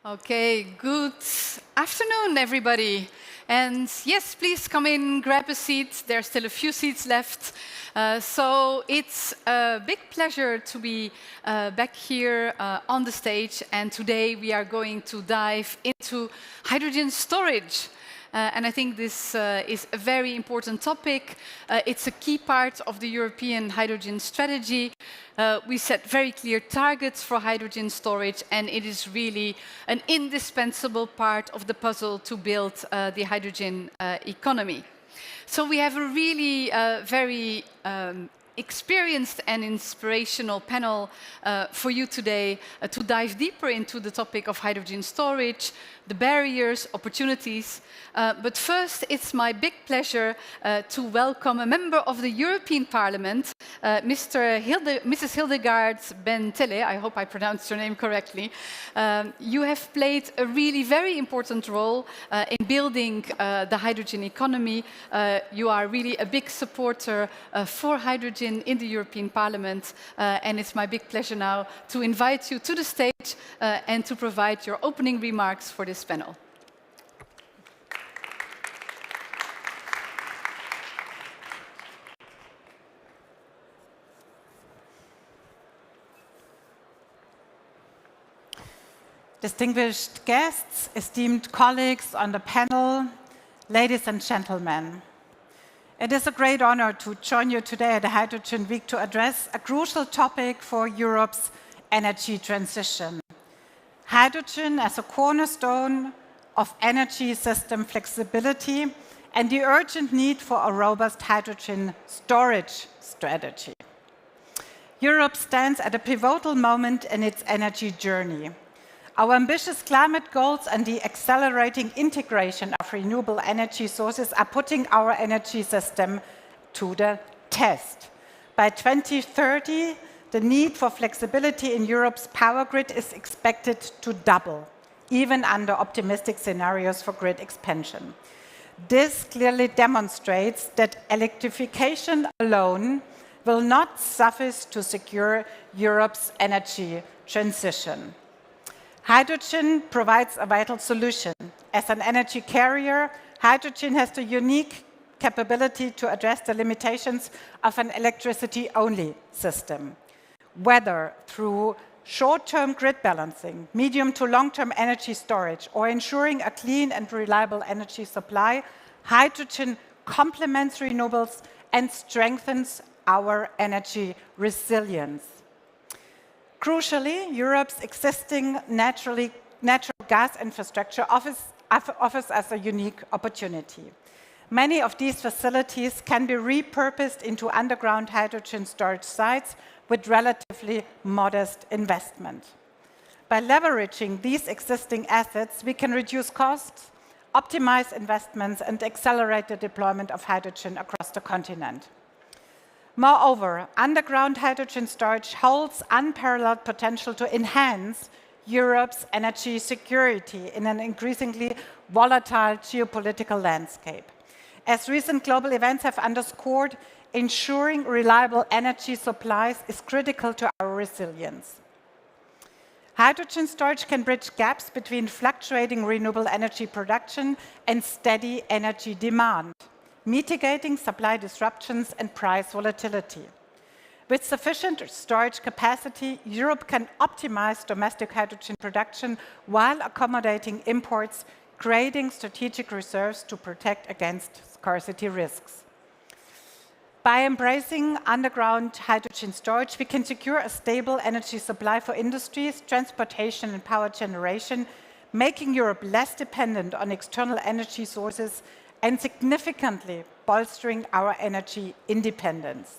Okay, good afternoon, everybody. And yes, please come in, grab a seat. There's still a few seats left. So it's a big pleasure to be back here on the stage. And today we are going to dive into hydrogen storage. And I think this is a very important topic. It's a key part of the European hydrogen strategy. We set very clear targets for hydrogen storage, and it is really an indispensable part of the puzzle to build the hydrogen economy. So we have a really very experienced and inspirational panel for you today to dive deeper into the topic of hydrogen storage, the barriers, opportunities. But first, it's my big pleasure to welcome a member of the European Parliament, Mrs. Hildegard Bentele. I hope I pronounced your name correctly. You have played a really very important role in building the hydrogen economy. You are really a big supporter for hydrogen in the European Parliament, and it's my big pleasure now to invite you to the stage and to provide your opening remarks for this panel. Distinguished guests, esteemed colleagues on the panel, ladies and gentlemen. It is a great honor to join you today at the Hydrogen Week to address a crucial topic for Europe's energy transition. Hydrogen as a cornerstone of energy system flexibility and the urgent need for a robust hydrogen storage strategy. Europe stands at a pivotal moment in its energy journey. Our ambitious climate goals and the accelerating integration of renewable energy sources are putting our energy system to the test. By 2030, the need for flexibility in Europe's power grid is expected to double, even under optimistic scenarios for grid expansion. This clearly demonstrates that electrification alone will not suffice to secure Europe's energy transition. Hydrogen provides a vital solution. As an energy carrier, hydrogen has the unique capability to address the limitations of an electricity-only system. Whether through short-term grid balancing, medium to long-term energy storage, or ensuring a clean and reliable energy supply, hydrogen complements renewables and strengthens our energy resilience. Crucially, Europe's existing natural gas infrastructure offers us a unique opportunity. Many of these facilities can be repurposed into underground hydrogen storage sites with relatively modest investment. By leveraging these existing assets, we can reduce costs, optimize investments, and accelerate the deployment of hydrogen across the continent. Moreover, underground hydrogen storage holds unparalleled potential to enhance Europe's energy security in an increasingly volatile geopolitical landscape. As recent global events have underscored, ensuring reliable energy supplies is critical to our resilience. Hydrogen storage can bridge gaps between fluctuating renewable energy production and steady energy demand, mitigating supply disruptions and price volatility. With sufficient storage capacity, Europe can optimize domestic hydrogen production while accommodating imports, creating strategic reserves to protect against scarcity risks. By embracing underground hydrogen storage, we can secure a stable energy supply for industries, transportation, and power generation, making Europe less dependent on external energy sources and significantly bolstering our energy independence.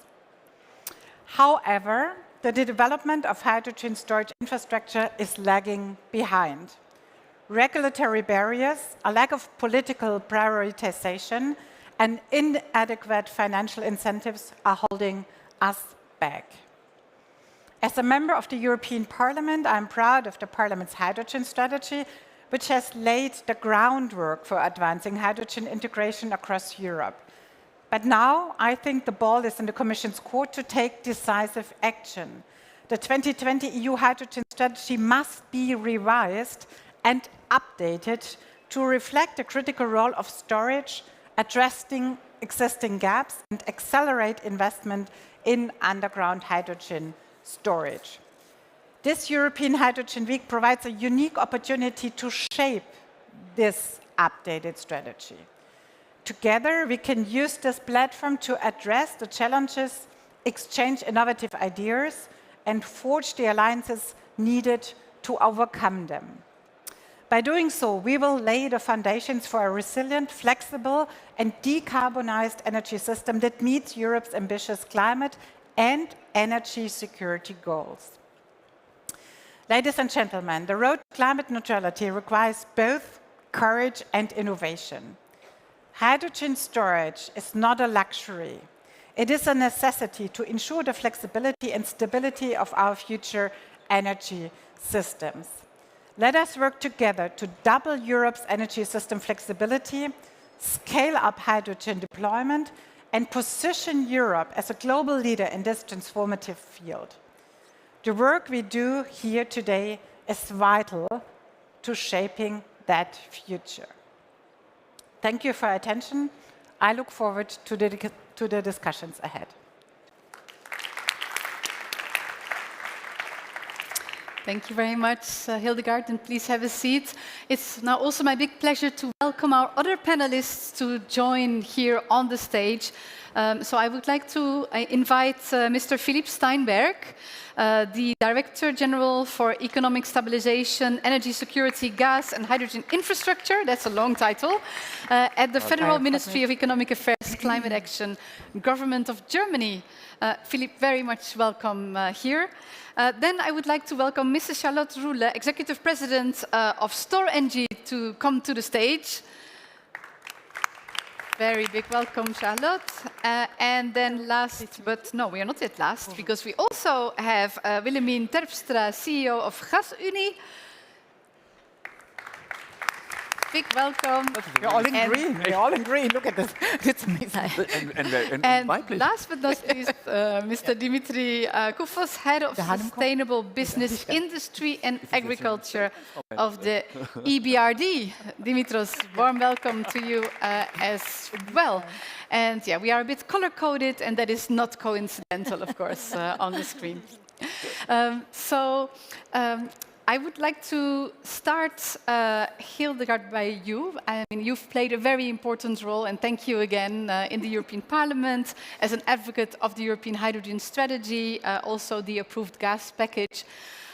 However, the development of hydrogen storage infrastructure is lagging behind. Regulatory barriers, a lack of political prioritization, and inadequate financial incentives are holding us back. As a member of the European Parliament, I'm proud of the Parliament's hydrogen strategy, which has laid the groundwork for advancing hydrogen integration across Europe. But now I think the ball is in the Commission's court to take decisive action. The 2020 EU hydrogen strategy must be revised and updated to reflect the critical role of storage, addressing existing gaps, and accelerate investment in underground hydrogen storage. This European Hydrogen Week provides a unique opportunity to shape this updated strategy. Together, we can use this platform to address the challenges, exchange innovative ideas, and forge the alliances needed to overcome them. By doing so, we will lay the foundations for a resilient, flexible, and decarbonized energy system that meets Europe's ambitious climate and energy security goals. Ladies and gentlemen, the road to climate neutrality requires both courage and innovation. Hydrogen storage is not a luxury. It is a necessity to ensure the flexibility and stability of our future energy systems. Let us work together to double Europe's energy system flexibility, scale up hydrogen deployment, and position Europe as a global leader in this transformative field. The work we do here today is vital to shaping that future. Thank you for your attention. I look forward to the discussions ahead. Thank you very much, Hildegard, and please have a seat. It's now also my big pleasure to welcome our other panelists to join here on the stage. So I would like to invite Mr. Philipp Steinberg, the Director General for Economic Stabilization, Energy Security, Gas and Hydrogen Infrastructure, that's a long title, at the Federal Ministry of Economic Affairs, Climate Action, Government of Germany. Philipp, very much welcome here. Then I would like to welcome Mrs. Charlotte Roule, Executive President of StorEnergy, to come to the stage. Very big welcome, Charlotte. And then last, but no, we are not yet last, because we also have Willemien Terpstra, CEO of GasUnie. Big welcome. We're all in green. We're all in green. Look at this. It's amazing. And last but not least, Mr. Dimitri Koufos, Head of Sustainable Business, Industry and Agriculture of the EBRD. Dimitros, warm welcome to you as well. And yeah, we are a bit color-coded, and that is not coincidental, of course, on the screen. I would like to start, Hildegard, by you. I mean, you've played a very important role, and thank you again, in the European Parliament as an advocate of the European hydrogen strategy, also the approved gas package.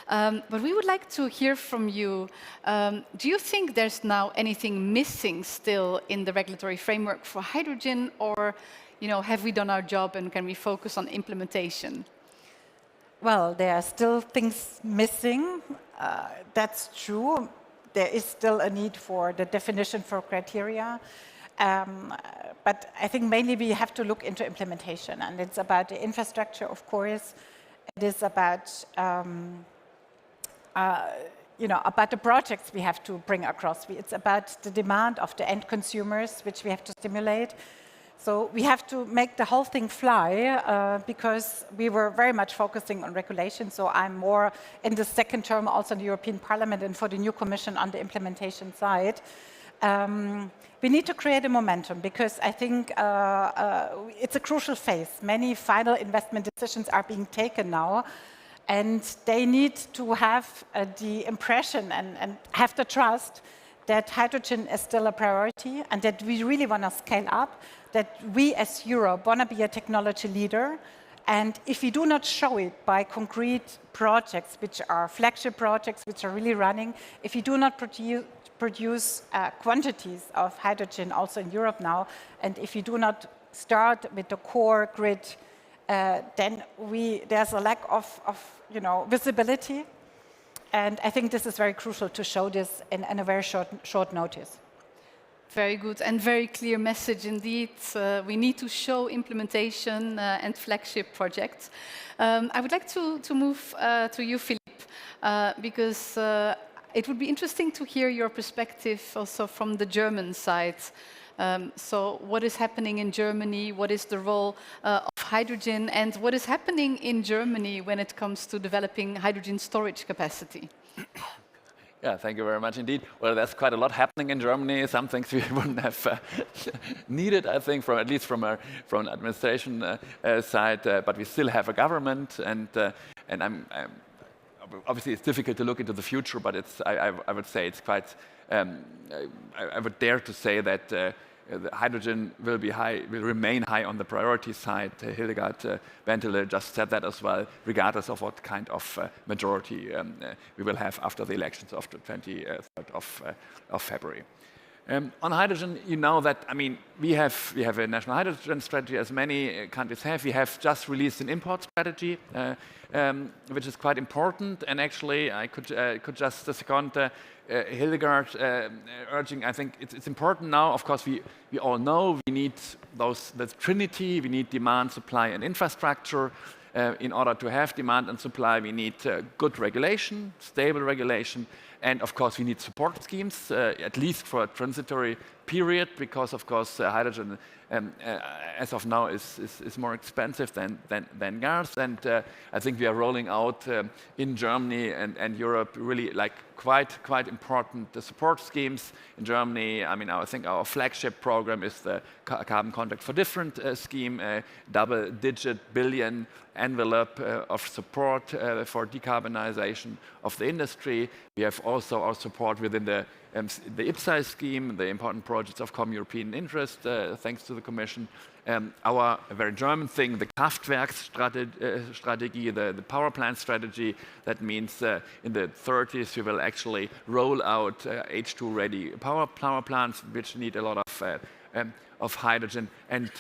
But we would like to hear from you. Do you think there's now anything missing still in the regulatory framework for hydrogen, or have we done our job and can we focus on implementation? Well, there are still things missing. That's true. There is still a need for the definition for criteria. But I think mainly we have to look into implementation. And it's about the infrastructure, of course. It is about, about the projects we have to bring across. It's about the demand of the end consumers, which we have to stimulate. So we have to make the whole thing fly, because we were very much focusing on regulation. So I'm more in the second term also in the European Parliament and for the new Commission on the implementation side. We need to create a momentum, because I think it's a crucial phase. Many final investment decisions are being taken now, and they need to have the impression and have the trust that hydrogen is still a priority and that we really want to scale up, that we as Europe want to be a technology leader. And if we do not show it by concrete projects, which are flagship projects, which are really running, if we do not produce quantities of hydrogen also in Europe now, and if we do not start with the core grid, then there's a lack of visibility. And I think this is very crucial to show this in a very short notice. Very good and very clear message indeed. We need to show implementation and flagship projects. I would like to move to you, Philipp, because it would be interesting to hear your perspective also from the German side. So what is happening in Germany? What is the role of hydrogen? And what is happening in Germany when it comes to developing hydrogen storage capacity? Yeah, thank you very much indeed. Well, there's quite a lot happening in Germany. Some things we wouldn't have needed, I think, from at least from an administration side. But we still have a government, and obviously it's difficult to look into the future. But I would say it's quite. I would dare to say that the hydrogen will remain high on the priority side. Hildegard Bentele just said that as well, regardless of what kind of majority we will have after the elections of the 23rd of February. On hydrogen, you know that, I mean, we have a national hydrogen strategy, as many countries have. We have just released an import strategy, which is quite important. And actually, I could just second Hildegard urging. I think it's important now. Of course, we all know we need the trinity. We need demand, supply, and infrastructure. In order to have demand and supply, we need good regulation, stable regulation. And of course, we need support schemes, at least for a transitory period, because of course hydrogen, as of now, is more expensive than gas. And I think we are rolling out in Germany and Europe really like quite important support schemes in Germany. I mean, I think our flagship program is the Carbon Contract for Different scheme, a double-digit billion envelope of support for decarbonization of the industry. We have also our support within the IPCEI scheme, the important projects of common European interest, thanks to the Commission. Our very German thing, the Kraftwerksstrategie, the power plant strategy. That means in the 30s we will actually roll out H2-ready power plants, which need a lot of hydrogen, and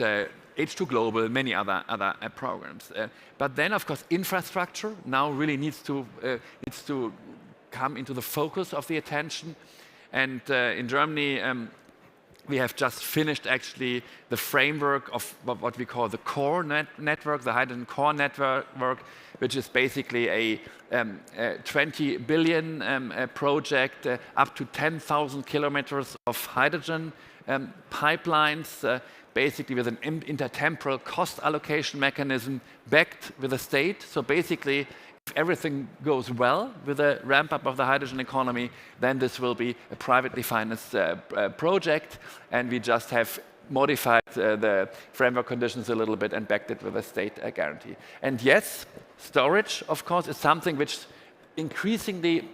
H2 Global, many other programs. But then, of course, infrastructure now really needs to come into the focus of the attention. And in Germany, we have just finished actually the framework of what we call the core network, the hydrogen core network, which is basically a 20 billion project, up to 10,000 kilometers of hydrogen pipelines, basically with an intertemporal cost allocation mechanism backed with the state. So basically, if everything goes well with the ramp up of the hydrogen economy, then this will be a privately financed project, and we just have modified the framework conditions a little bit and backed it with a state guarantee. And yes, storage, of course, is something which increasingly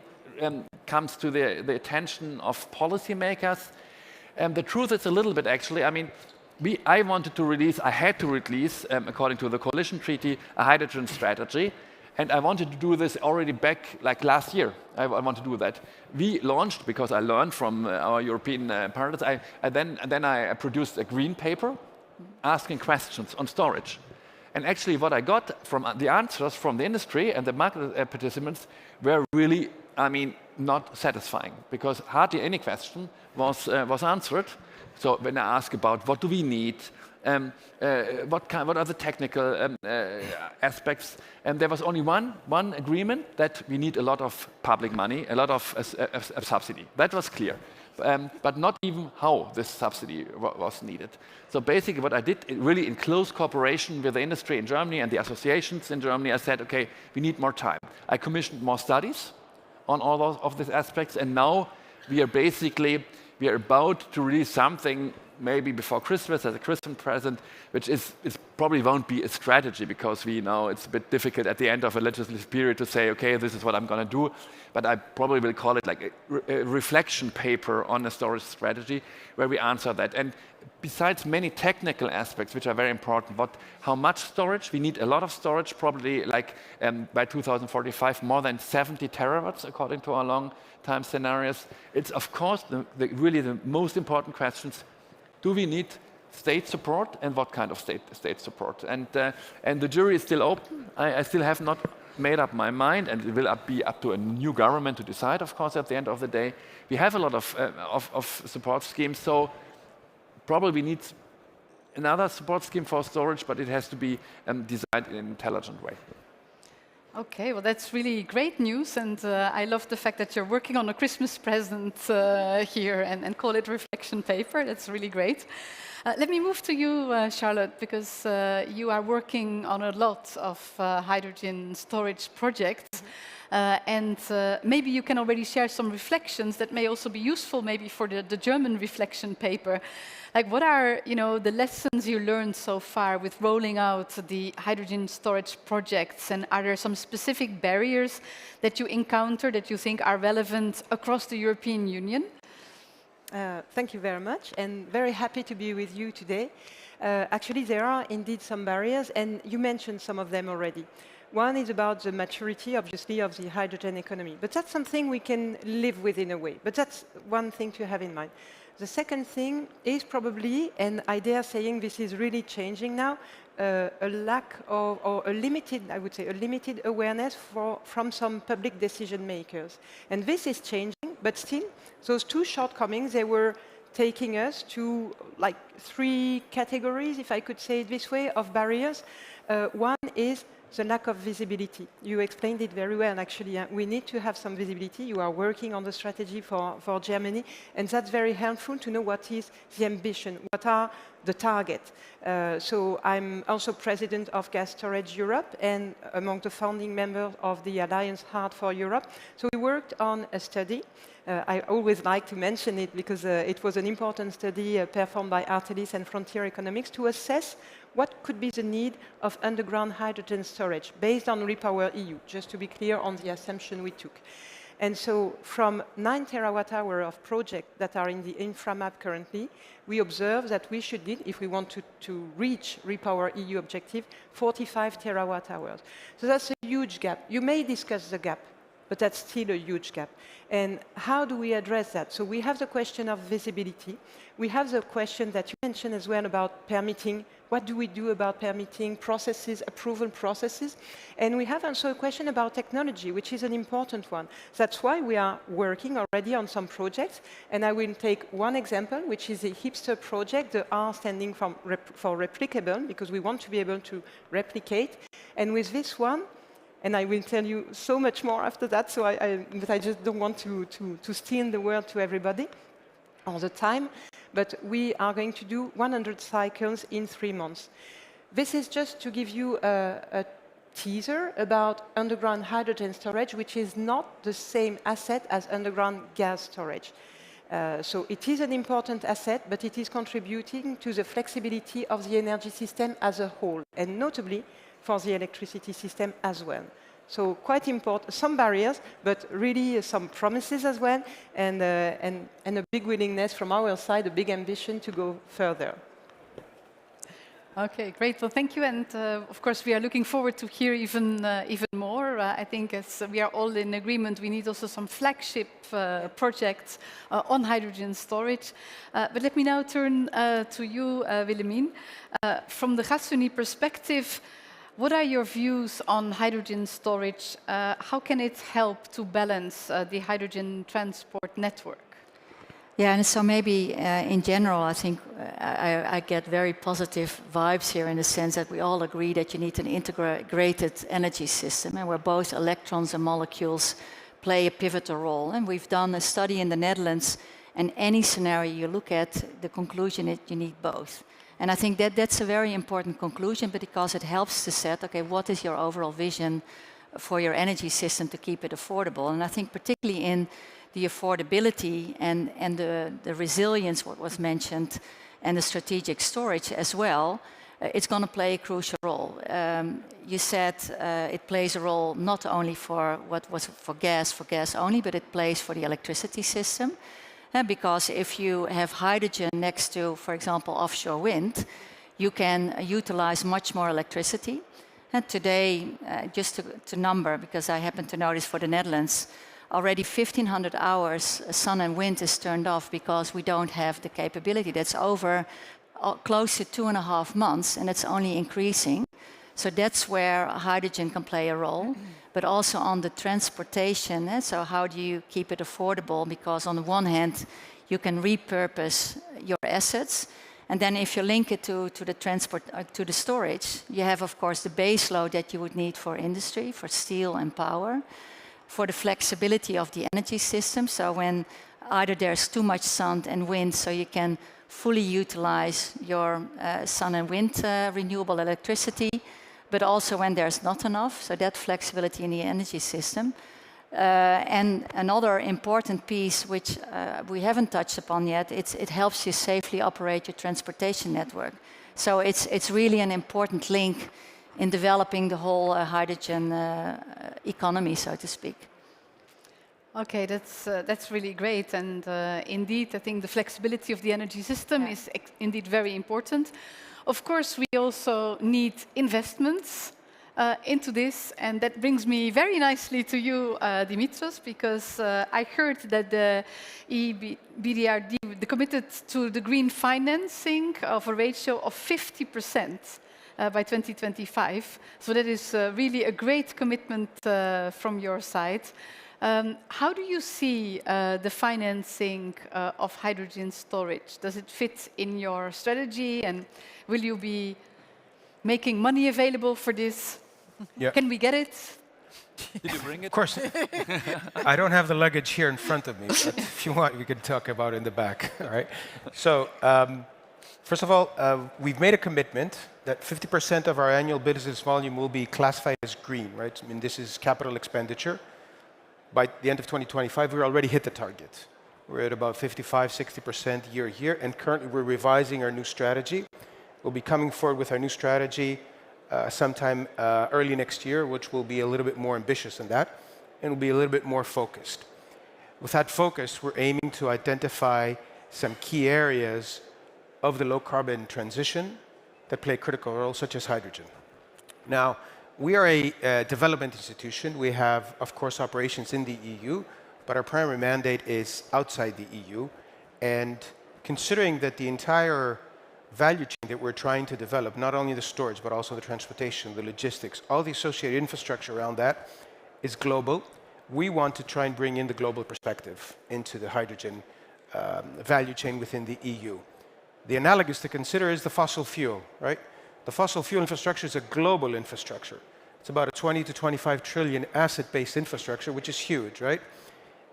comes to the attention of policymakers. The truth is a little bit actually, I mean, I had to release, according to the coalition treaty, a hydrogen strategy. And I wanted to do this already back like last year. I want to do that. We launched, because I learned from our European partners, then I produced a green paper asking questions on storage. And actually what I got from the answers from the industry and the market participants were really, I mean, not satisfying, because hardly any question was answered. So when I ask about what do we need, what are the technical aspects, and there was only one agreement, that we need a lot of public money, a lot of subsidy. That was clear, but not even how this subsidy was needed. So basically what I did, really in close cooperation with the industry in Germany and the associations in Germany, I said, okay, we need more time. I commissioned more studies on all of these aspects, and now we are about to release something maybe before Christmas as a Christmas present, which is probably won't be a strategy, because we know it's a bit difficult at the end of a legislative period to say, okay, this is what I'm going to do. But I probably will call it like a reflection paper on a storage strategy, where we answer that. And besides many technical aspects, which are very important, how much storage? We need a lot of storage, probably like by 2045, more than 70 terawatts, according to our long-time scenarios. It's, of course, really the most important questions. Do we need state support, and what kind of state support? And the jury is still open. I still have not made up my mind, and it will be up to a new government to decide, of course, at the end of the day. We have a lot of support schemes, so probably we need another support scheme for storage, but it has to be designed in an intelligent way. Okay, well, that's really great news, and I love the fact that you're working on a Christmas present here and call it reflection paper. That's really great. Let me move to you, Charlotte, because you are working on a lot of hydrogen storage projects. and maybe you can already share some reflections that may also be useful maybe for the German reflection paper. Like, what are, you know, the lessons you learned so far with rolling out the hydrogen storage projects, and are there some specific barriers that you encounter that you think are relevant across the European Union? Thank you very much, and very happy to be with you today. Actually, there are indeed some barriers, and you mentioned some of them already. One is about the maturity, obviously, of the hydrogen economy, but that's something we can live with in a way. But that's one thing to have in mind. The second thing is probably, and I dare saying this is really changing now, a lack of, or a limited, I would say, a limited awareness from some public decision makers. And this is changing, but still, those two shortcomings, they were taking us to like 3 categories, if I could say it this way, of barriers. One is the lack of visibility. You explained it very well, actually. We need to have some visibility. You are working on the strategy for Germany, and that's very helpful to know what is the ambition, what are the targets. So I'm also president of Gas Storage Europe and among the founding members of the Alliance Hard for Europe. So we worked on a study. I always like to mention it because it was an important study performed by Artelis and Frontier Economics to assess what could be the need of underground hydrogen storage based on Repower EU, just to be clear on the assumption we took. And so from 9 terawatt-hour of projects that are in the infra map currently, we observe that we should need, if we want to reach Repower EU objective, 45 terawatt-hours. So that's a huge gap. You may discuss the gap, but that's still a huge gap. And how do we address that? So we have the question of visibility. We have the question that you mentioned as well about permitting. What do we do about permitting processes, approval processes? And we have also a question about technology, which is an important one. That's why we are working already on some projects. And I will take one example, which is a hipster project, the R standing for replicable, because we want to be able to replicate. And with this one, and I will tell you so much more after that, so but I just don't want to steal the word to everybody all the time. But we are going to do 100 cycles in 3 months. This is just to give you a teaser about underground hydrogen storage, which is not the same asset as underground gas storage. So it is an important asset, but it is contributing to the flexibility of the energy system as a whole, and notably for the electricity system as well. So quite important, some barriers, but really some promises as well, and a big willingness from our side, a big ambition to go further. Okay, great. Well, thank you. And of course, we are looking forward to hear even more. I think as we are all in agreement, we need also some flagship projects on hydrogen storage. But let me now turn to you, Willemien. From the Gasunie perspective, what are your views on hydrogen storage? How can it help to balance the hydrogen transport network? Yeah, and so maybe in general, I think I get very positive vibes here in the sense that we all agree that you need an integrated energy system, and where both electrons and molecules play a pivotal role. And we've done a study in the Netherlands, and any scenario you look at, the conclusion is you need both. And I think that that's a very important conclusion, because it helps to set, okay, what is your overall vision for your energy system to keep it affordable? And I think particularly in the affordability and the resilience, what was mentioned, and the strategic storage as well, it's going to play a crucial role. You said it plays a role not only for what was for gas only, but it plays for the electricity system. Because if you have hydrogen next to, for example, offshore wind, you can utilize much more electricity. And today, just to number, because I happen to notice for the Netherlands, already 1,500 hours sun and wind is turned off because we don't have the capability. That's over close to 2.5 months, and it's only increasing. So that's where hydrogen can play a role. But also on the transportation, so how do you keep it affordable? Because on the one hand, you can repurpose your assets, and then if you link it to the transport, to the storage, you have, of course, the base load that you would need for industry, for steel and power, for the flexibility of the energy system. So when either there's too much sun and wind, so you can fully utilize your sun and wind renewable electricity, but also when there's not enough, so that flexibility in the energy system. And another important piece, which we haven't touched upon yet, it helps you safely operate your transportation network. So it's really an important link in developing the whole hydrogen economy, so to speak. Okay, that's really great, and indeed, I think the flexibility of the energy system is indeed very important. Of course, we also need investments into this, and that brings me very nicely to you, Dimitros, because I heard that the EBRD committed to the green financing of a ratio of 50% by 2025. So that is really a great commitment from your side. How do you see the financing of hydrogen storage? Does it fit in your strategy, and will you be making money available for this? Yeah. Can we get it? Did you bring it? Of course. I don't have the luggage here in front of me, but if you want, we can talk about it in the back. All right. So, first of all, we've made a commitment that 50% of our annual business volume will be classified as green, right? I mean, this is capital expenditure. By the end of 2025, we already hit the target. We're at about 55–60% year, and currently we're revising our new strategy. We'll be coming forward with our new strategy sometime early next year, which will be a little bit more ambitious than that, and will be a little bit more focused. With that focus, we're aiming to identify some key areas of the low-carbon transition that play a critical role, such as hydrogen. Now, we are a development institution. We have, of course, operations in the EU, but our primary mandate is outside the EU. And considering that the entire value chain that we're trying to develop, not only the storage, but also the transportation, the logistics, all the associated infrastructure around that is global. We want to try and bring in the global perspective into the hydrogen value chain within the EU. The analogous to consider is the fossil fuel, right? The fossil fuel infrastructure is a global infrastructure. It's about a 20 to 25 trillion asset-based infrastructure, which is huge, right?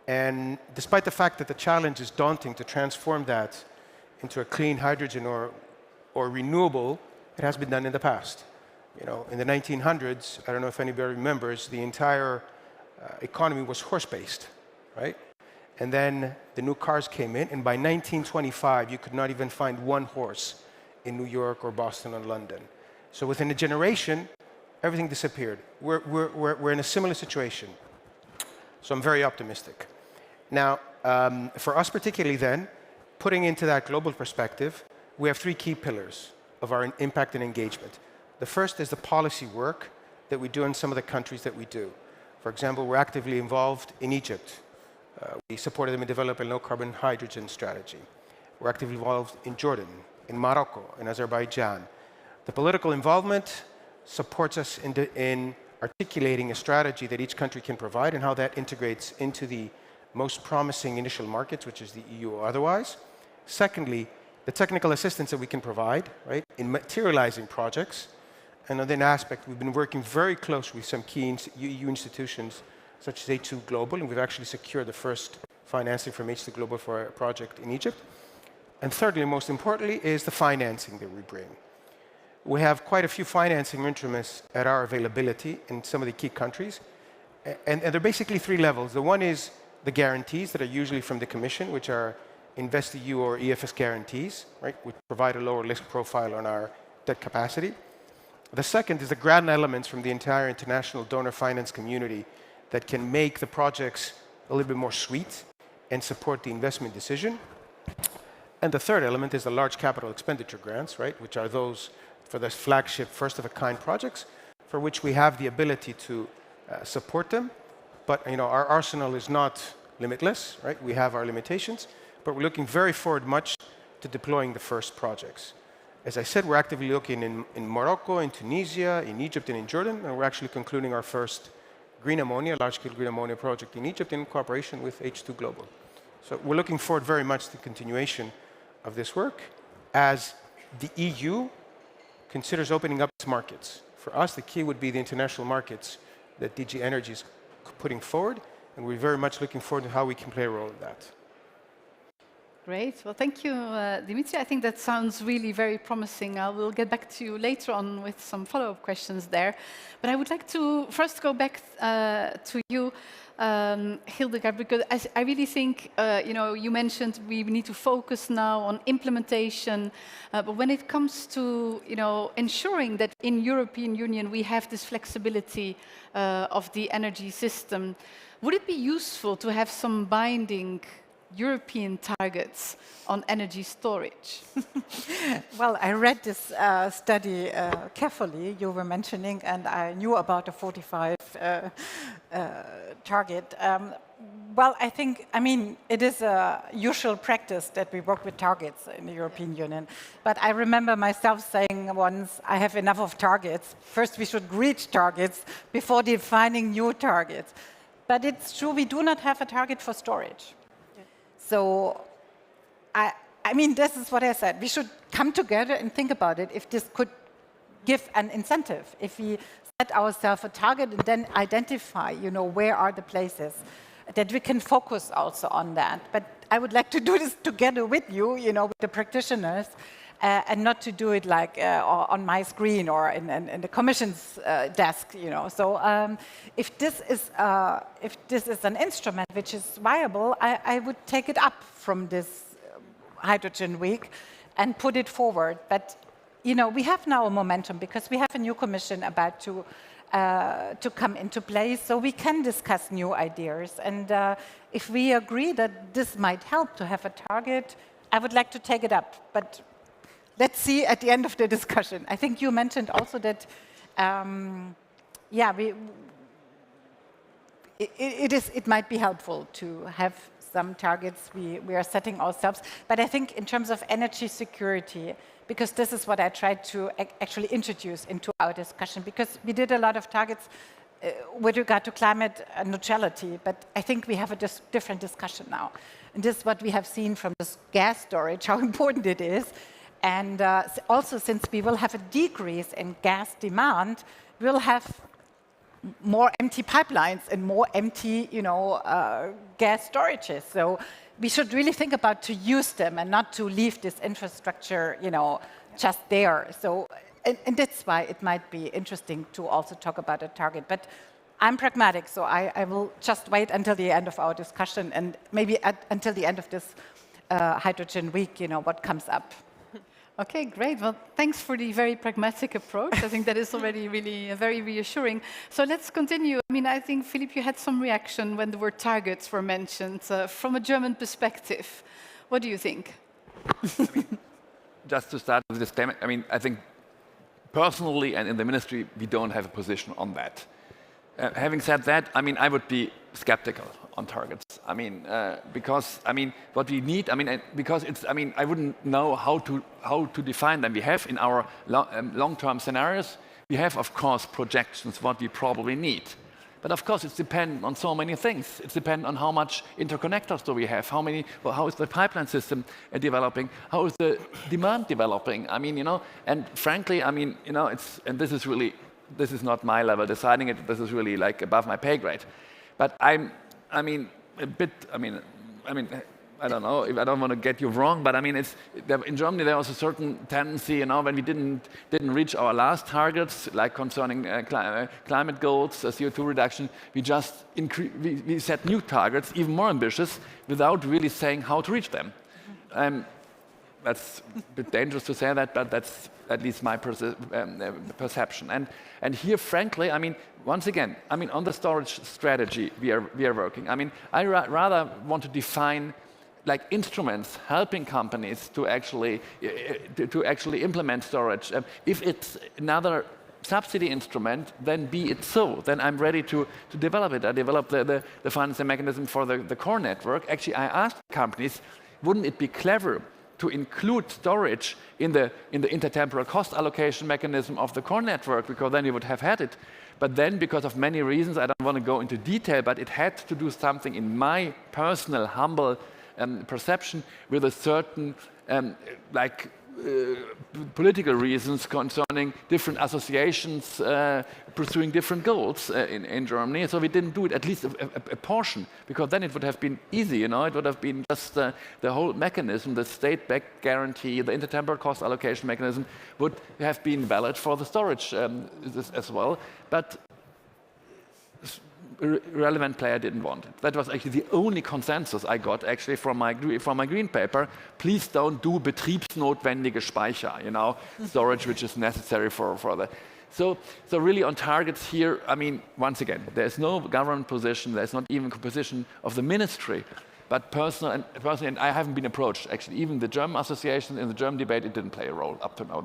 And despite the fact that the challenge is daunting to transform that into a clean hydrogen or renewable, it has been done in the past. You know, in the 1900s, I don't know if anybody remembers, the entire economy was horse-based, right? And then the new cars came in, and by 1925, you could not even find one horse in New York or Boston or London. So within a generation, everything disappeared. We're in a similar situation. So I'm very optimistic. Now, for us particularly then, putting into that global perspective, we have three key pillars of our impact and engagement. The first is the policy work that we do in some of the countries that we do. For example, we're actively involved in Egypt. We supported them in developing a low-carbon hydrogen strategy. We're actively involved in Jordan, in Morocco, in Azerbaijan. The political involvement supports us in articulating a strategy that each country can provide and how that integrates into the most promising initial markets, which is the EU or otherwise. Secondly, the technical assistance that we can provide, right, in materializing projects. And on that aspect, we've been working very closely with some key EU institutions, such as H2 Global, and we've actually secured the first financing from H2 Global for a project in Egypt. And thirdly, most importantly, is the financing that we bring. We have quite a few financing instruments at our availability in some of the key countries. And there are basically three levels. The one is the guarantees that are usually from the Commission, which are InvestEU or EFS guarantees, right, which provide a lower risk profile on our debt capacity. The second is the grant elements from the entire international donor finance community that can make the projects a little bit more sweet and support the investment decision. And the third element is the large capital expenditure grants, right, which are those for the flagship first-of-a-kind projects for which we have the ability to support them. But you know, our arsenal is not limitless, right? We have our limitations, but we're looking very forward much to deploying the first projects. As I said, we're actively looking in Morocco, in Tunisia, in Egypt, and in Jordan, and we're actually concluding our first green ammonia, large-scale green ammonia project in Egypt in cooperation with H2 Global. So we're looking forward very much to the continuation of this work as the EU considers opening up its markets. For us, the key would be the international markets that DG Energy is putting forward, and we're very much looking forward to how we can play a role in that. Great. Well, thank you, Dimitri. I think that sounds really very promising. I will get back to you later on with some follow-up questions there. But I would like to first go back to you, Hildegard, because I really think, you mentioned we need to focus now on implementation. But when it comes to, ensuring that in European Union we have this flexibility of the energy system, would it be useful to have some binding European targets on energy storage? Well, I read this study carefully you were mentioning, and I knew about the 45 target. Well, I mean, it is a usual practice that we work with targets in the European Union. But I remember myself saying once, I have enough of targets. First, we should reach targets before defining new targets. But it's true, we do not have a target for storage. So, I mean, this is what I said. We should come together and think about it if this could give an incentive. If we set ourselves a target and then identify, where are the places that we can focus also on that. But I would like to do this together with you, with the practitioners, and not to do it like on my screen or in the Commission's desk, So if this is an instrument which is viable, I would take it up from this Hydrogen Week and put it forward. But we have now a momentum because we have a new Commission about to come into place, so we can discuss new ideas. And if we agree that this might help to have a target, I would like to take it up. But let's see at the end of the discussion. I think you mentioned also that, it might be helpful to have some targets we are setting ourselves. But I think in terms of energy security, because this is what I tried to actually introduce into our discussion, because we did a lot of targets with regard to climate neutrality, but I think we have a different discussion now. And this is what we have seen from this gas storage, how important it is. And also, since we will have a decrease in gas demand, we'll have more empty pipelines and more empty, gas storages. So we should really think about to use them and not to leave this infrastructure, just there. So, and that's why it might be interesting to also talk about a target. But I'm pragmatic, so I will just wait until the end of our discussion and maybe until the end of this Hydrogen Week, what comes up. Okay, great. Well, thanks for the very pragmatic approach. I think that is already really very reassuring. So let's continue. I mean, I think, Philippe, you had some reaction when the word targets were mentioned. From a German perspective, what do you think? Just to start with this statement, I think personally and in the ministry, we don't have a position on that. Having said that, I would be skeptical on targets. Because what we need. Because it's. I wouldn't know how to define them. We have in our long-term scenarios. We have, of course, projections what we probably need. But of course, it's dependent on so many things. It's dependent on how much interconnectors do we have. How is the pipeline system developing? How is the demand developing? And frankly, it's. And this is really. This is not my level deciding it. This is really like above my pay grade. But a bit. I don't know. I don't want to get you wrong, but in Germany there was a certain tendency, when we didn't reach our last targets, like concerning climate goals, CO2 reduction, we just we set new targets, even more ambitious, without really saying how to reach them. That's a bit dangerous to say that, but that's at least my perception. And here, frankly, once again, on the storage strategy we are working. I rather want to define like instruments helping companies to actually implement storage. If it's another subsidy instrument, then be it so. Then I'm ready to develop it. I developed the financing mechanism for the core network. Actually, I asked companies, wouldn't it be clever to include storage in the intertemporal cost allocation mechanism of the core network, because then you would have had it. But then, because of many reasons, I don't want to go into detail, but it had to do something in my personal, humble perception with a certain political reasons concerning different associations pursuing different goals in Germany. So we didn't do it, at least a portion, because then it would have been easy, you know, it would have been just the whole mechanism, the state-backed guarantee, the intertemporal cost allocation mechanism would have been valid for the storage as well. But relevant player didn't want it. That was actually the only consensus I got actually from my green paper. Please don't do betriebsnotwendige Speicher, you know, storage which is necessary for the. So really on targets here, I mean, once again, there's no government position, there's not even a position of the ministry. But personally, and I haven't been approached. Actually, even the German association in the German debate, it didn't play a role up to now.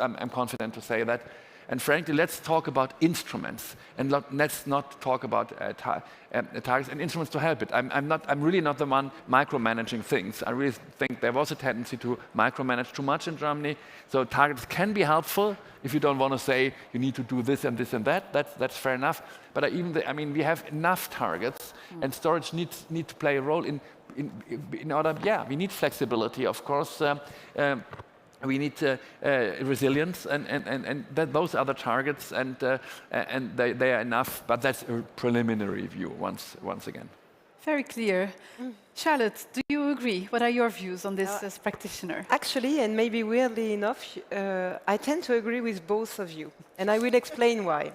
I'm confident to say that. And frankly, let's talk about instruments, and let's not talk about targets and instruments to help it. I'm really not the one micromanaging things. I really think there was a tendency to micromanage too much in Germany. So targets can be helpful if you don't want to say you need to do this and this and that. That's fair enough. But I mean, we have enough targets, and storage needs to play a role in order. Yeah, we need flexibility, of course. We need resilience, and those are the targets, and they are enough. But that's a preliminary view. Once again. Very clear. Charlotte, do you agree? What are your views on this as practitioner? Actually, and maybe weirdly enough, I tend to agree with both of you, and I will explain why.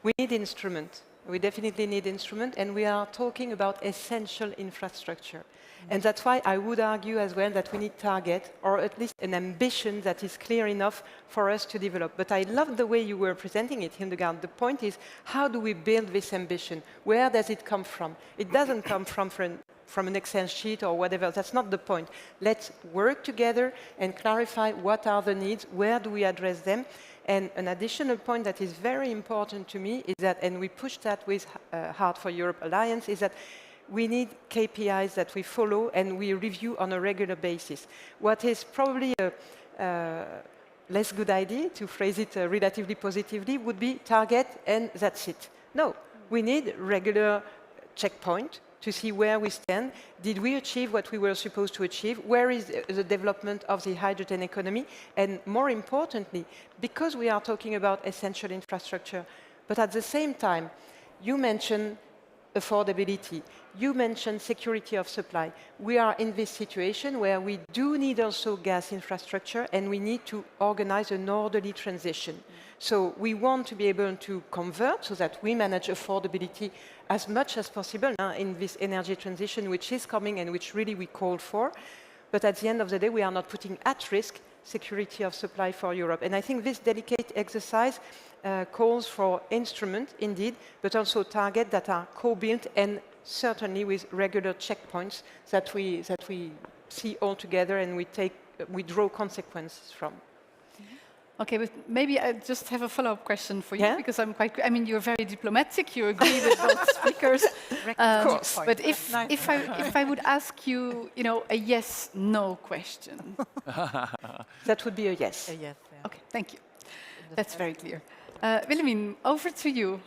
We need instrument. We definitely need instrument, and we are talking about essential infrastructure. And that's why I would argue as well that we need target, or at least an ambition that is clear enough for us to develop. But I love the way you were presenting it, Hildegard. The point is, how do we build this ambition? Where does it come from? It doesn't come from an Excel sheet or whatever. That's not the point. Let's work together and clarify what are the needs, where do we address them. And an additional point that is very important to me is that, and we push that with Hard for Europe Alliance, is that we need KPIs that we follow and we review on a regular basis. What is probably a less good idea, to phrase it relatively positively, would be target and that's it. No, we need regular checkpoint to see where we stand. Did we achieve what we were supposed to achieve? Where is the development of the hydrogen economy? And more importantly, because we are talking about essential infrastructure, but at the same time, you mentioned affordability. You mentioned security of supply. We are in this situation where we do need also gas infrastructure, and we need to organize an orderly transition. So we want to be able to convert so that we manage affordability as much as possible in this energy transition, which is coming and which really we called for. But at the end of the day, we are not putting at risk security of supply for Europe. And I think this delicate exercise calls for instrument, indeed, but also targets that are co-built and certainly with regular checkpoints that we see all together and we draw consequences from. Okay, but maybe I just have a follow-up question for you, because I mean, you're very diplomatic, you agree with both speakers. Of course. But if I would ask you, a yes/no question. That would be a yes. Yes. Yeah. Okay, thank you. That's very clear. Willemien, over to you.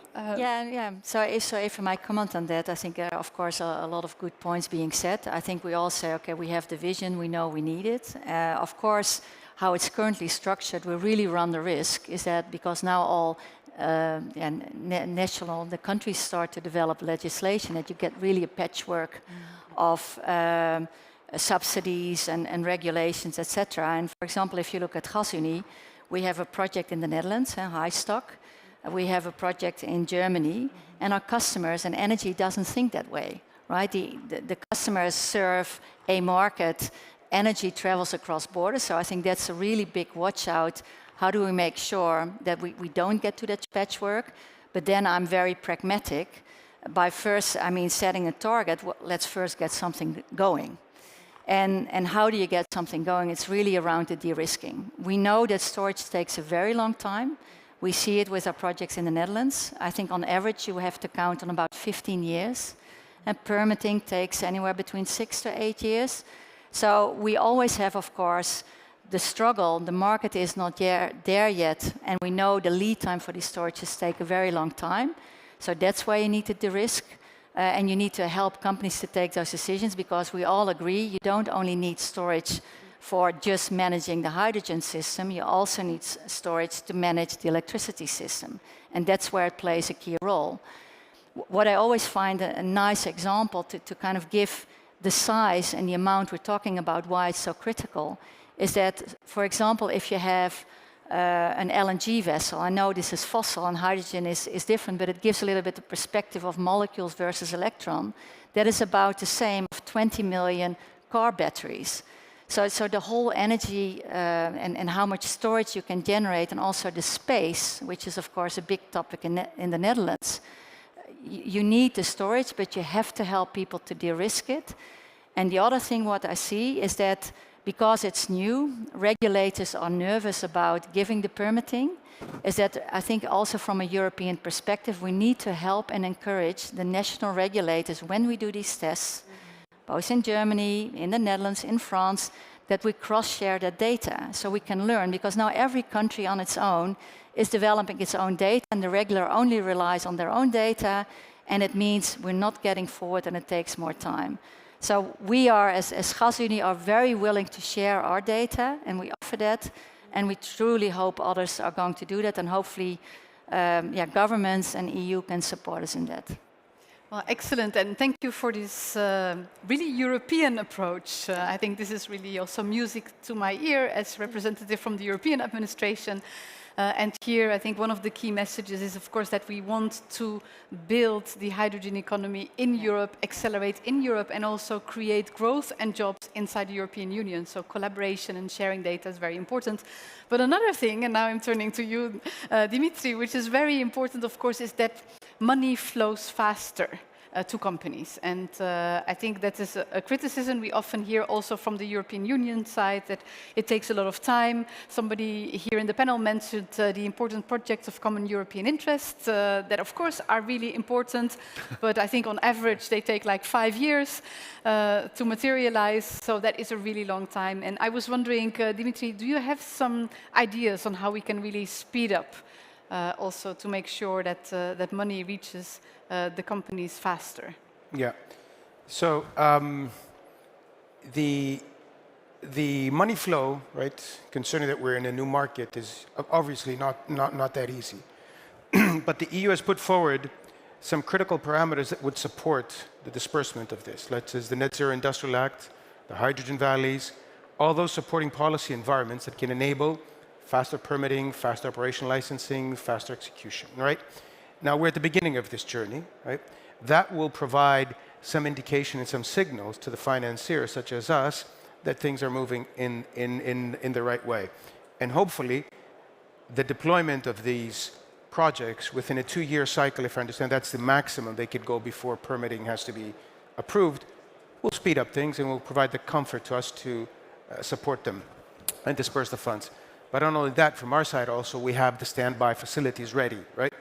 So if I might comment on that, I think, of course, a lot of good points being said. I think we all say, okay, we have the vision, we know we need it. Of course, how it's currently structured, we really run the risk, is that because now all the countries start to develop legislation, that you get really a patchwork of subsidies and regulations, etc. And for example, if you look at GasUnie, we have a project in the Netherlands, Highstock. We have a project in Germany, and our customers and energy doesn't think that way, right? The customers serve a market. Energy travels across borders, so I think that's a really big watch out. How do we make sure that we don't get to that patchwork? But then I'm very pragmatic. By first, I mean setting a target, let's first get something going. And how do you get something going? It's really around the de-risking. We know that storage takes a very long time. We see it with our projects in the Netherlands. I think on average you have to count on about 15 years. And permitting takes anywhere between 6 to 8 years. So we always have, of course, the struggle. The market is not there yet. And we know the lead time for these storages take a very long time. So that's why you need to de-risk. And you need to help companies to take those decisions, because we all agree you don't only need storage for just managing the hydrogen system. You also need storage to manage the electricity system. And that's where it plays a key role. What I always find a nice example to kind of give the size and the amount we're talking about, why it's so critical, is that, for example, if you have an LNG vessel, I know this is fossil and hydrogen is different, but it gives a little bit of perspective of molecules versus electron. That is about the same of 20 million car batteries. So the whole energy and how much storage you can generate, and also the space, which is of course a big topic in the Netherlands. You need the storage, but you have to help people to de-risk it. And the other thing what I see is that because it's new, regulators are nervous about giving the permitting, is that I think also from a European perspective, we need to help and encourage the national regulators when we do these tests, both in Germany, in the Netherlands, in France, that we cross-share that data so we can learn, because now every country on its own is developing its own data, and the regulator only relies on their own data, and it means we're not getting forward and it takes more time. So we are, as GasUnie, are very willing to share our data, and we offer that, and we truly hope others are going to do that, and hopefully governments and EU can support us in that. Well, excellent, and thank you for this really European approach. I think this is really also music to my ear as representative from the European administration. And here, I think one of the key messages is, of course, that we want to build the hydrogen economy in Europe, accelerate in Europe, and also create growth and jobs inside the European Union. So collaboration and sharing data is very important. But another thing, and now I'm turning to you, Dimitri, which is very important, of course, is that money flows faster to companies. And I think that is a criticism we often hear also from the European Union side, that it takes a lot of time. Somebody here in the panel mentioned the important projects of common European interest, that of course are really important, but I think on average they take like 5 years to materialize, so that is a really long time. And I was wondering, Dimitri, do you have some ideas on how we can really speed up also to make sure that that money reaches the companies faster? Yeah. So the money flow, right, concerning that we're in a new market, is obviously not that easy. But the EU has put forward some critical parameters that would support the disbursement of this. Let's say the Net Zero Industrial Act, the hydrogen valleys, all those supporting policy environments that can enable faster permitting, faster operation licensing, faster execution, right? Now, we're at the beginning of this journey, right? That will provide some indication and some signals to the financiers, such as us, that things are moving in the right way. And hopefully, the deployment of these projects within a 2-year cycle, if I understand that's the maximum they could go before permitting has to be approved, will speed up things and will provide the comfort to us to support them and disperse the funds. But not only that, from our side also, we have the standby facilities ready, right?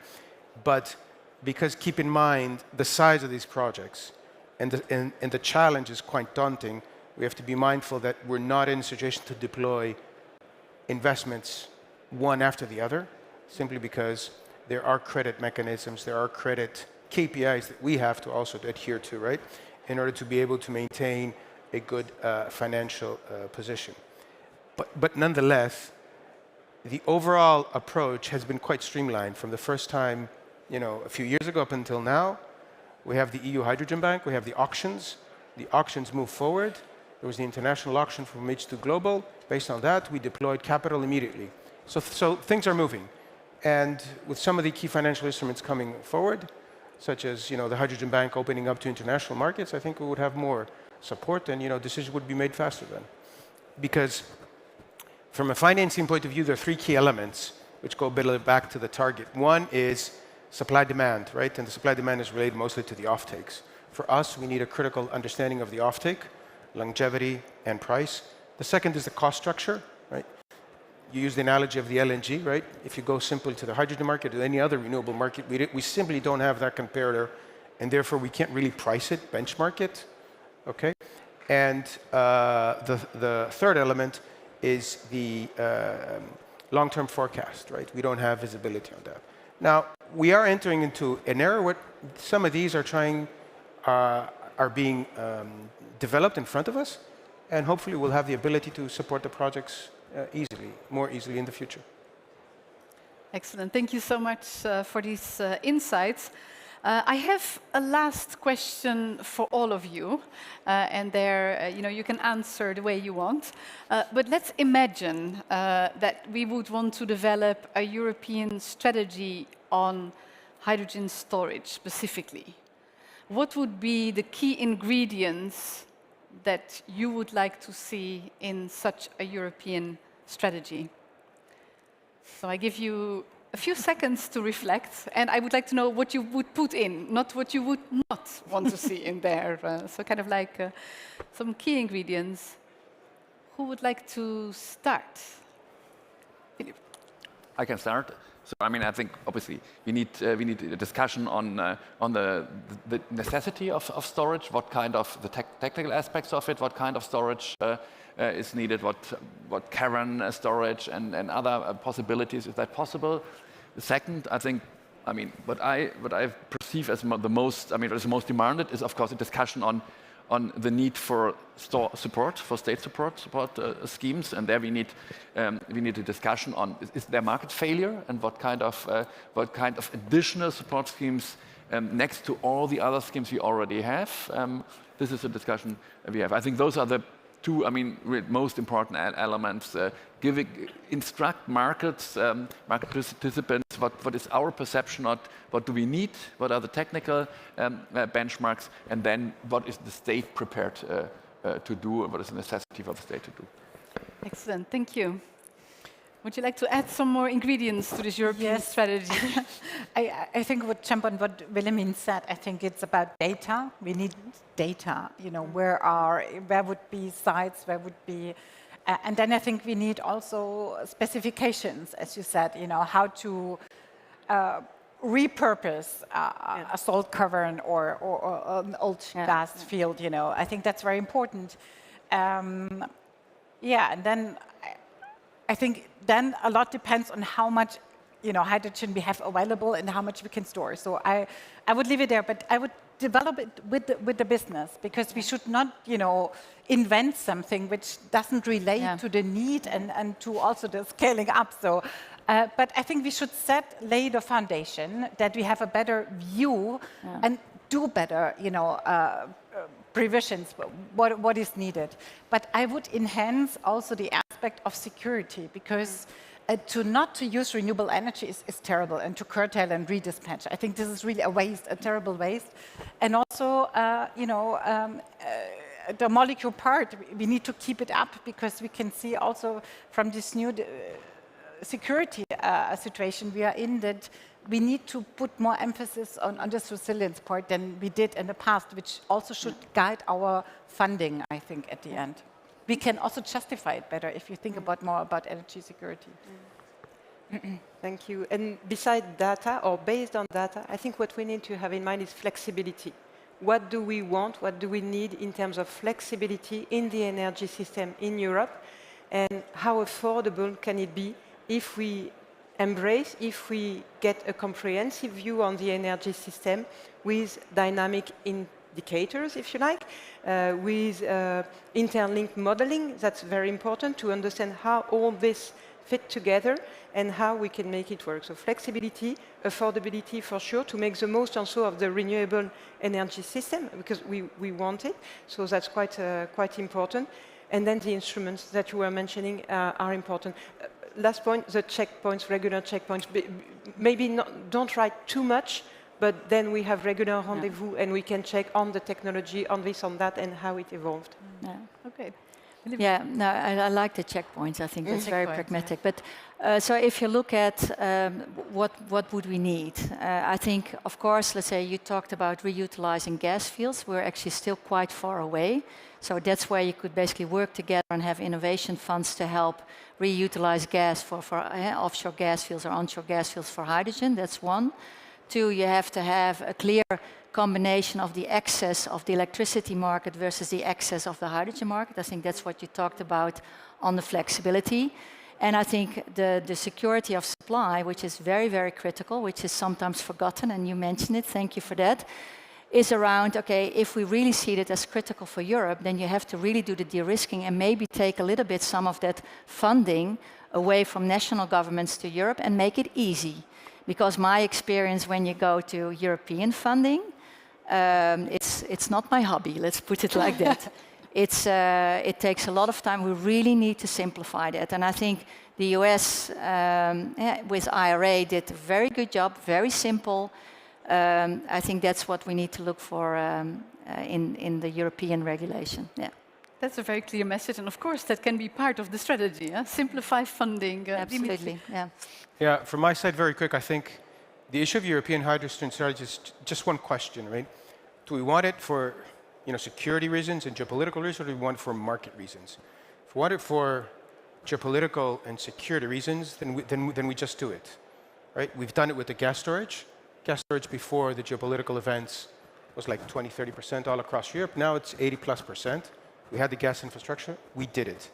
But because keep in mind the size of these projects and the challenge is quite daunting, we have to be mindful that we're not in a situation to deploy investments one after the other, simply because there are credit mechanisms, there are credit KPIs that we have to also adhere to, right? In order to be able to maintain a good financial position. But nonetheless, the overall approach has been quite streamlined from the first time, a few years ago up until now. We have the EU Hydrogen Bank, we have the auctions. The auctions move forward. There was the international auction from H2 Global. Based on that, we deployed capital immediately. So things are moving. And with some of the key financial instruments coming forward, such as the Hydrogen Bank opening up to international markets, I think we would have more support and decisions would be made faster then. Because from a financing point of view, there are 3 key elements which go a bit back to the target. One is supply-demand, right? And the supply-demand is related mostly to the offtakes. For us, we need a critical understanding of the offtake, longevity, and price. The second is the cost structure, right? You use the analogy of the LNG, right? If you go simply to the hydrogen market or any other renewable market, we simply don't have that comparator, and therefore we can't really price it, benchmark it, okay? And the third element is the long-term forecast, right? We don't have visibility on that. Now, we are entering into an era where some of these are being developed in front of us, and hopefully we'll have the ability to support the projects more easily in the future. Excellent. Thank you so much for these insights. I have a last question for all of you, and there, you can answer the way you want. But let's imagine that we would want to develop a European strategy on hydrogen storage specifically. What would be the key ingredients that you would like to see in such a European strategy? So I give you a few seconds to reflect, and I would like to know what you would put in, not what you would not want to see in there. So kind of like some key ingredients. Who would like to start? Philip. I can start. So I mean, I think obviously we need a discussion on the necessity of storage, what kind of the technical aspects of it, what kind of storage is needed, what cavern storage and other possibilities. Is that possible? The second, I think, I mean, what I perceive as the most, I mean, what is most demanded is of course a discussion on the need for support, for state support schemes, and there we need a discussion on is there market failure and what kind of additional support schemes next to all the other schemes we already have. This is a discussion we have. I think those are the two, I mean, most important elements. Instruct markets, market participants, what is our perception of what do we need, what are the technical benchmarks, and then what is the state prepared to do, and what is the necessity for the state to do. Excellent, thank you. Would you like to add some more ingredients to this European strategy? I think I would jump on what Wilhelmine said. I think it's about data. We need data. Where would be sites, where would be, and then I think we need also specifications, as you said. How to repurpose a salt cavern or an old gas field. I think that's very important. And then I think then a lot depends on how much hydrogen we have available and how much we can store. So I would leave it there, but I would develop it with the business, because we should not invent something which doesn't relate to the need and to also the scaling up. So, but I think we should lay the foundation that we have a better view and do better, previsions, what is needed. But I would enhance also the aspect of security, because not to use renewable energy is terrible, and to curtail and redispatch. I think this is really a waste, a terrible waste. And also, the molecule part, we need to keep it up, because we can see also from this new security situation we are in that we need to put more emphasis on this resilience part than we did in the past, which also should guide our funding, I think, at the end. We can also justify it better if you think more about energy security. Thank you. And beside data, or based on data, I think what we need to have in mind is flexibility. What do we want? What do we need in terms of flexibility in the energy system in Europe? And how affordable can it be if we get a comprehensive view on the energy system with dynamic indicators, if you like, with interlinked modeling. That's very important to understand how all this fit together and how we can make it work. So flexibility, affordability for sure, to make the most also of the renewable energy system, because we want it. So that's quite important. And then the instruments that you were mentioning are important. Last point, the checkpoints, regular checkpoints. Maybe don't write too much, but then we have regular rendezvous and we can check on the technology, on this, on that, and how it evolved. Yeah. Okay. Yeah, no, I like the checkpoints. I think that's very pragmatic. But so if you look at what would we need, I think, of course, let's say you talked about reutilizing gas fields. We're actually still quite far away. So that's where you could basically work together and have innovation funds to help reutilize gas for offshore gas fields or onshore gas fields for hydrogen. That's one. Two, you have to have a clear combination of the access of the electricity market versus the access of the hydrogen market. I think that's what you talked about on the flexibility. And I think the security of supply, which is very, very critical, which is sometimes forgotten, and you mentioned it, thank you for that, is around, okay, if we really see it as critical for Europe, then you have to really do the de-risking and maybe take a little bit some of that funding away from national governments to Europe and make it easy. Because my experience when you go to European funding, it's not my hobby, let's put it like that. It takes a lot of time. We really need to simplify that. And I think the US with IRA did a very good job, very simple. I think that's what we need to look for in the European regulation. Yeah. That's a very clear message, and of course that can be part of the strategy. Simplify funding. Absolutely, yeah. Yeah, from my side, very quick, I think the issue of European hydrogen strategy is just one question, right? Do we want it for security reasons and geopolitical reasons, or do we want it for market reasons? If we want it for geopolitical and security reasons, then we just do it, right? We've done it with the gas storage. Gas storage before the geopolitical events was like 20, 30% all across Europe. Now it's 80+%. We had the gas infrastructure. We did it.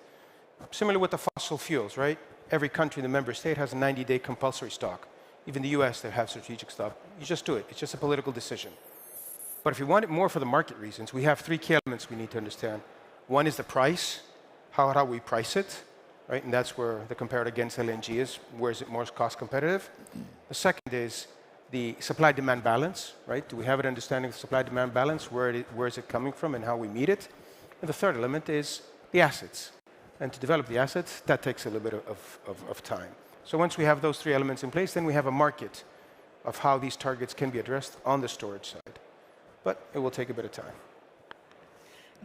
Similar with the fossil fuels, right? Every country in the member state has a 90-day compulsory stock. Even the US, they have strategic stock. You just do it. It's just a political decision. But if you want it more for the market reasons, we have 3 key elements we need to understand. One is the price, how we price it, right? And that's where the comparator against LNG is. Where is it more cost competitive? The second is the supply-demand balance, right? Do we have an understanding of the supply-demand balance? Where is it coming from and how we meet it? And the third element is the assets. And to develop the assets, that takes a little bit of time. So once we have those 3 elements in place, then we have a market of how these targets can be addressed on the storage side. But it will take a bit of time.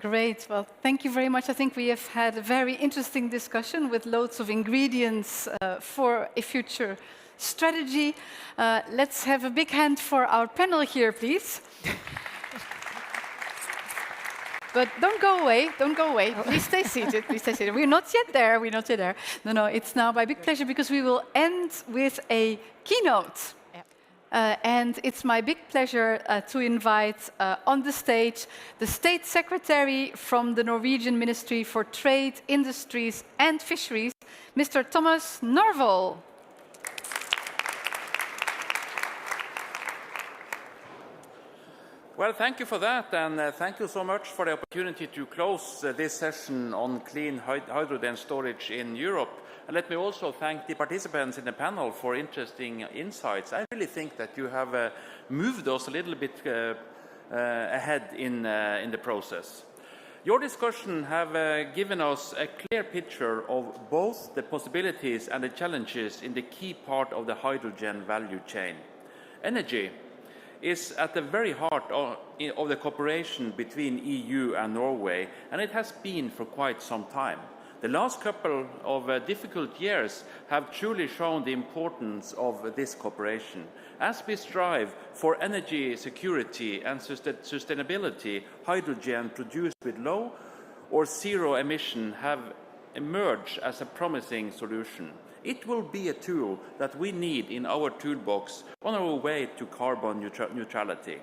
Great. Well, thank you very much. I think we have had a very interesting discussion with loads of ingredients for a future strategy. Let's have a big hand for our panel here, please. But don't go away, don't go away. Please stay seated, please stay seated. We're not yet there, we're not yet there. No, it's now my big pleasure because we will end with a keynote. And it's my big pleasure to invite on the stage the State Secretary from the Norwegian Ministry for Trade, Industries and Fisheries, Mr. Thomas Norvoll. Well, thank you for that, and thank you so much for the opportunity to close this session on clean hydrogen storage in Europe. And let me also thank the participants in the panel for interesting insights. I really think that you have moved us a little bit ahead in the process. Your discussion have given us a clear picture of both the possibilities and the challenges in the key part of the hydrogen value chain. Energy is at the very heart of the cooperation between EU and Norway, and it has been for quite some time. The last couple of difficult years have truly shown the importance of this cooperation. As we strive for energy security and sustainability, hydrogen produced with low or zero emission have emerged as a promising solution. It will be a tool that we need in our toolbox on our way to carbon neutrality.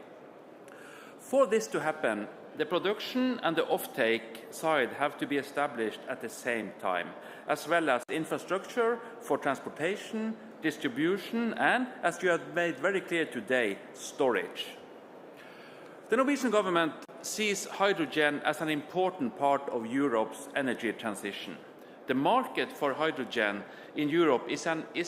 For this to happen, the production and the offtake side have to be established at the same time, as well as infrastructure for transportation, distribution, and, as you have made very clear today, storage. The Norwegian government sees hydrogen as an important part of Europe's energy transition. The market for hydrogen in Europe is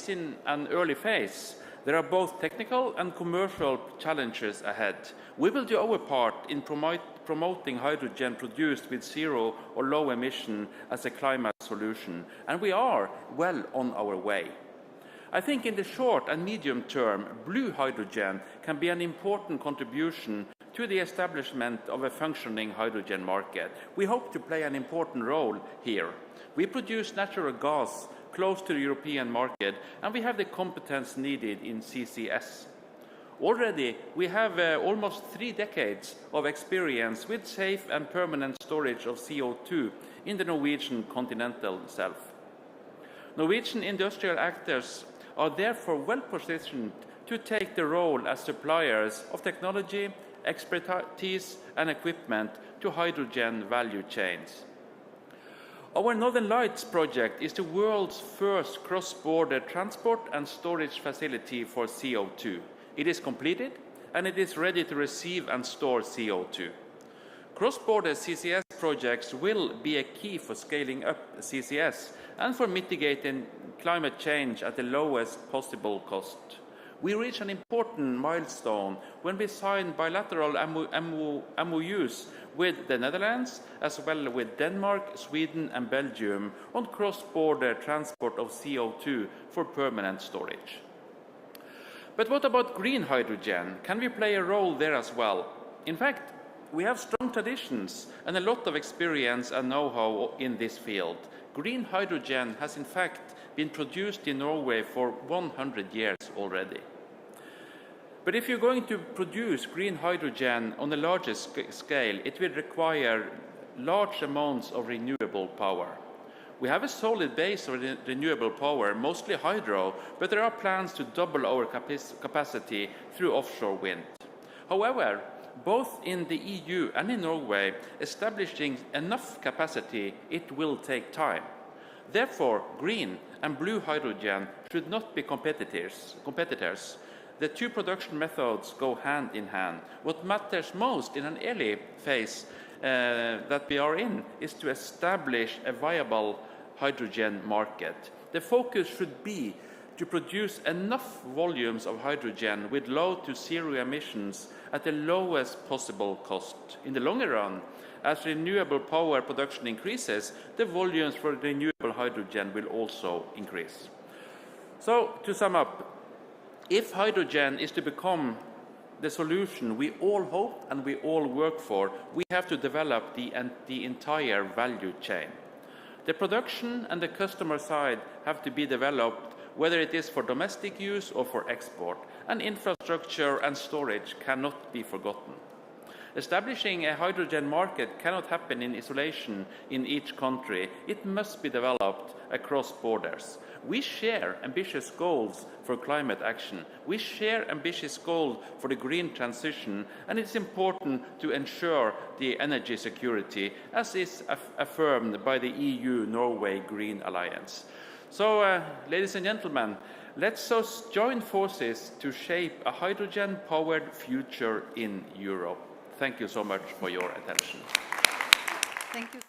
in an early phase. There are both technical and commercial challenges ahead. We will do our part in promoting hydrogen produced with zero or low emission as a climate solution, and we are well on our way. I think in the short and medium term, blue hydrogen can be an important contribution to the establishment of a functioning hydrogen market. We hope to play an important role here. We produce natural gas close to the European market, and we have the competence needed in CCS. Already, we have almost 3 decades of experience with safe and permanent storage of CO2 in the Norwegian continental shelf. Norwegian industrial actors are therefore well positioned to take the role as suppliers of technology, expertise and equipment to hydrogen value chains. Our Northern Lights project is the world's first cross-border transport and storage facility for CO2. It is completed, and it is ready to receive and store CO2. Cross-border CCS projects will be a key for scaling up CCS and for mitigating climate change at the lowest possible cost. We reached an important milestone when we signed bilateral MOUs with the Netherlands, as well as with Denmark, Sweden and Belgium on cross-border transport of CO2 for permanent storage. But what about green hydrogen? Can we play a role there as well? In fact, we have strong traditions and a lot of experience and know-how in this field. Green hydrogen has in fact been produced in Norway for 100 years already. But if you're going to produce green hydrogen on a larger scale, it will require large amounts of renewable power. We have a solid base of renewable power, mostly hydro, but there are plans to double our capacity through offshore wind. However, both in the EU and in Norway, establishing enough capacity, it will take time. Therefore, green and blue hydrogen should not be competitors. The two production methods go hand in hand. What matters most in an early phase that we are in is to establish a viable hydrogen market. The focus should be to produce enough volumes of hydrogen with low to zero emissions at the lowest possible cost. In the longer run, as renewable power production increases, the volumes for renewable hydrogen will also increase. So, to sum up, if hydrogen is to become the solution we all hope and we all work for, we have to develop the entire value chain. The production and the customer side have to be developed, whether it is for domestic use or for export, and infrastructure and storage cannot be forgotten. Establishing a hydrogen market cannot happen in isolation in each country. It must be developed across borders. We share ambitious goals for climate action. We share ambitious goals for the green transition, and it's important to ensure the energy security, as is affirmed by the EU-Norway Green Alliance. So, ladies and gentlemen, let's us join forces to shape a hydrogen-powered future in Europe. Thank you so much for your attention. Thank you.